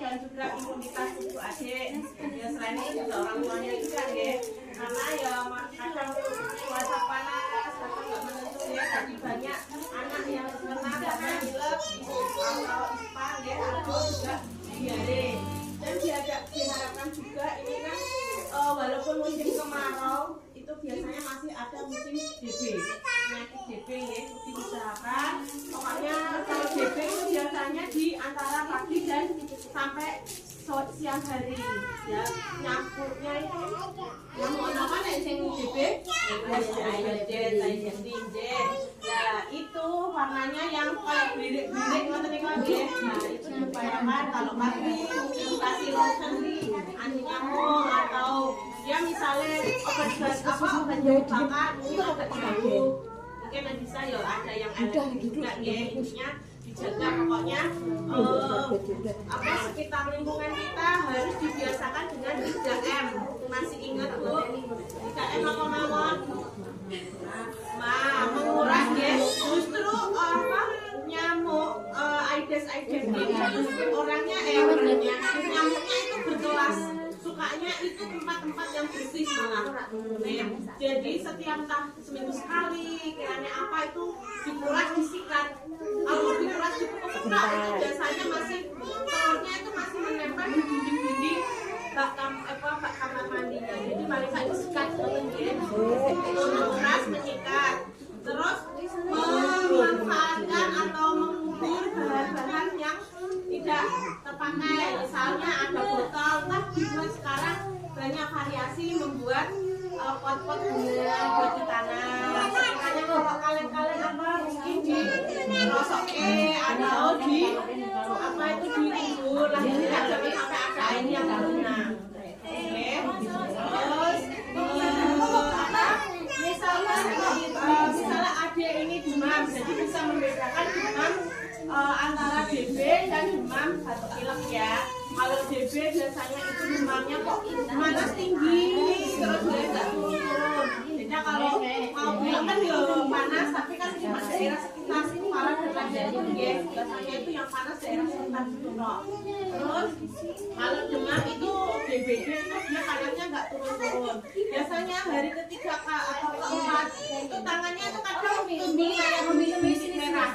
dan juga imunitas tubuh adik. Ya selain itu juga orang tuanya juga ya, karena ya kadang puasa panas, kadang nggak menentu ya, jadi banyak anak yang kena karena pilek atau ispa ya, atau juga diare. Dan diharapkan juga ini kan walaupun musim kemarau itu biasanya masih ada musim DB, penyakit DB ya, diusahakan. Pokoknya kalau DB itu biasanya di antara pagi dan sampai siang hari ya, nyampurnya itu nyamuk apa nih yang DB? Nah itu warnanya yang kayak birik-birik ngoten niku nggih. Nah itu diupayakan kalau pagi mungkin kasih lotion anti nyamuk atau ya misalnya obat nyamuk bakar mungkin obat nyamuk mungkin bisa ya ada yang alergi juga ya, intinya dijaga pokoknya sekitar lingkungan kita harus dibiasakan dengan 3M. Masih ingat Bu 3M apa mawon? Menguras ya, justru nyamuk Aedes aegypti orangnya nyamuknya itu berkelas, sukanya itu tempat-tempat yang bersih malah. Jadi setiap seminggu sekali kiranya apa itu dikuras disikat. Kalau dikuras cukup enggak itu biasanya masih telurnya itu masih menempel di dinding-dinding bak kamar mandinya. Jadi mereka itu sikat menguras menyikat. Terus memanfaatkan atau mengubur bahan-bahan yang tidak terpakai. Misalnya ada botol, dibuat sekarang banyak variasi membuat pot-pot bunga buat ditanam. Sekiranya kalau kalian apa mungkin di rosoke atau di apa itu dikubur lah, tidak sampai ada air yang guna. Oke, terus misalnya ada ini demam, jadi bisa membedakan demam antara DB dan demam batuk pilek ya. Kalau DB biasanya itu demamnya kok panas tinggi terus dia nggak turun. Beda kalau mau pilek kan ya panas tapi kan cuma daerah sekitar kepala dan jantung ya. Biasanya itu yang panas daerah sekitar itu kok. Terus kalau demam itu DBD itu dia panasnya nggak turun-turun. Biasanya hari ketiga atau keempat itu tangannya itu kadang tumbuh kayak bibit merah.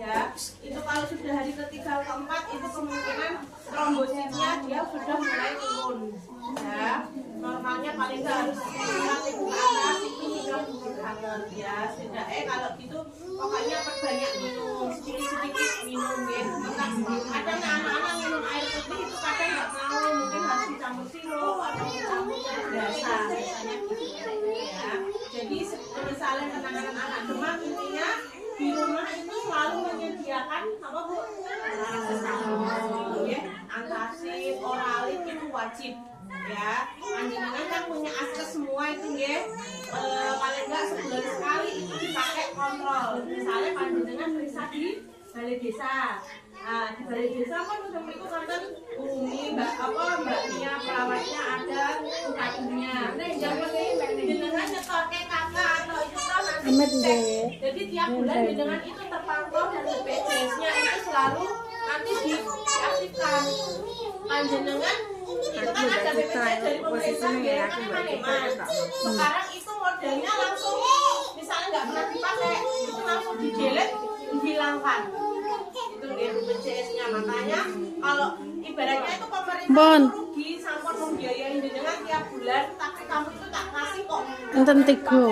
Ya, itu kalau sudah hari ketiga keempat itu kemungkinan trombositnya dia sudah mulai turun. Ya, normalnya paling nggak harus 4.000 ke atas itu sudah turun banget ya. Setidaknya kalau gitu pokoknya perbanyak minum, sedikit-sedikit minum ya. Kadang anak-anak minum air putih itu kadang nggak mau, mungkin harus dicampur sirup atau dicampur biasa biasanya gitu ya. Jadi misalnya penanganan anak demam intinya di rumah itu selalu menyediakan apa Bu? Ya, antacid, oralit itu wajib ya. Anjingan kan punya akses semua itu ya. Paling enggak sebulan sekali itu dipakai kontrol. Misalnya panjenengan periksa di balai desa. Nah, di balai desa kan untuk itu kan mbaknya perawatnya ada bukainnya. Nah, jangan jenengan nyetor ke kakak atau itu kan nanti jadi tiap bulan jenengan itu terpantau dan BPJS-nya itu selalu nanti diaktifkan. Panjenengan itu kan ada BPJS dari pemerintah ya, sekarang itu modelnya langsung misalnya nggak pernah dipakai itu langsung di-delete, dihilangkan itu dia BPJS-nya. Makanya kalau ibaratnya itu pemerintah rugi sampun membiayai jenengan tiap bulan tapi kamu itu tak kasih kok enten tiga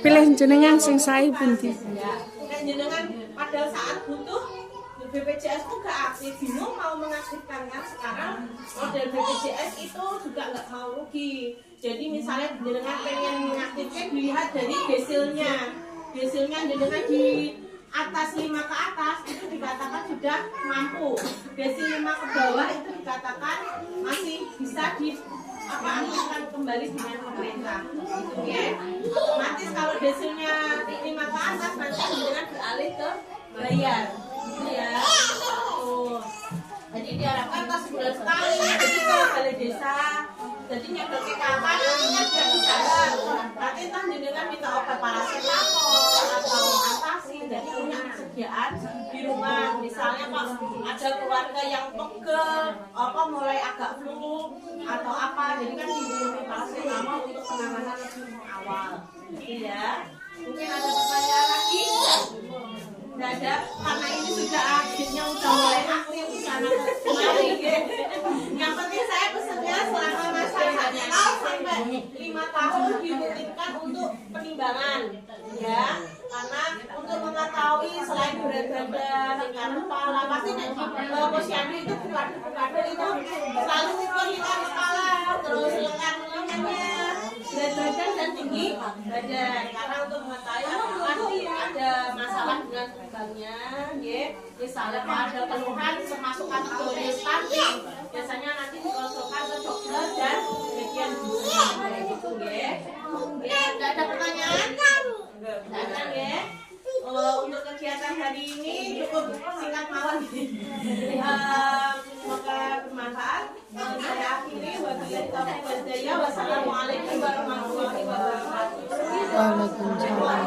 pilih jenengan sing sae pundi ya. Dan jenengan pada saat butuh BPJS itu gak aktif, bingung mau mengaktifkan kan. Sekarang model BPJS itu juga nggak mau rugi. Jadi misalnya jenengan pengen mengaktifkan dilihat dari desilnya jenengan di atas 5 ke atas itu dikatakan sudah mampu, desil 5 ke bawah itu dikatakan masih bisa aktifkan kembali dengan pemerintah gitu ya. Otomatis kalau desilnya 5 ke atas nanti jenengan beralih ke bayar gitu ya. Jadi diharapkan pas sebulan sekali jadi ke balai desa jadi nyedot ke kakak nantinya dia bisa nanti entah jenengan minta obat paracetamol atau apa imunisasi, jadi punya kesediaan di rumah. Misalnya Pak, ada keluarga yang pegel, mulai agak flu atau apa, jadi kan diberi paracetamol untuk penanganan lebih awal. Iya. Mungkin ada pertanyaan lagi? Tidak ada, karena ini sudah akhirnya udah mulai aktif sana kemari. Yang penting saya pesennya selama masa sakit sampai 5 tahun dirutinkan untuk penimbangan, ya. Karena untuk mengetahui selain berat badan, lingkar kepala, pasti posyandu itu bukan itu selalu ukur lingkar kepala, terus lengan-lengannya, berat badan dan tinggi badan. Karena untuk mengetahui apakah ada masalah dengan tubuhnya, ya. Misalnya kalau ada keluhan termasuk kategori stunting, biasanya nanti dikonsulkan ke dokter dan bagian gitu, ya. Tidak ada pertanyaan? Tidak ya. Untuk kegiatan hari ini cukup singkat malam. Semoga bermanfaat. Saya akhiri. Wassalamualaikum warahmatullahi wabarakatuh. Waalaikumsalam.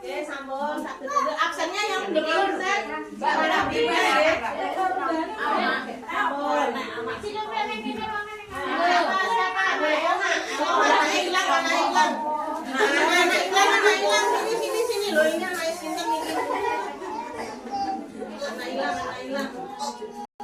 Oke, sambung satu dulu. Absennya yang belum set. Mbak Rabi ya. Aman.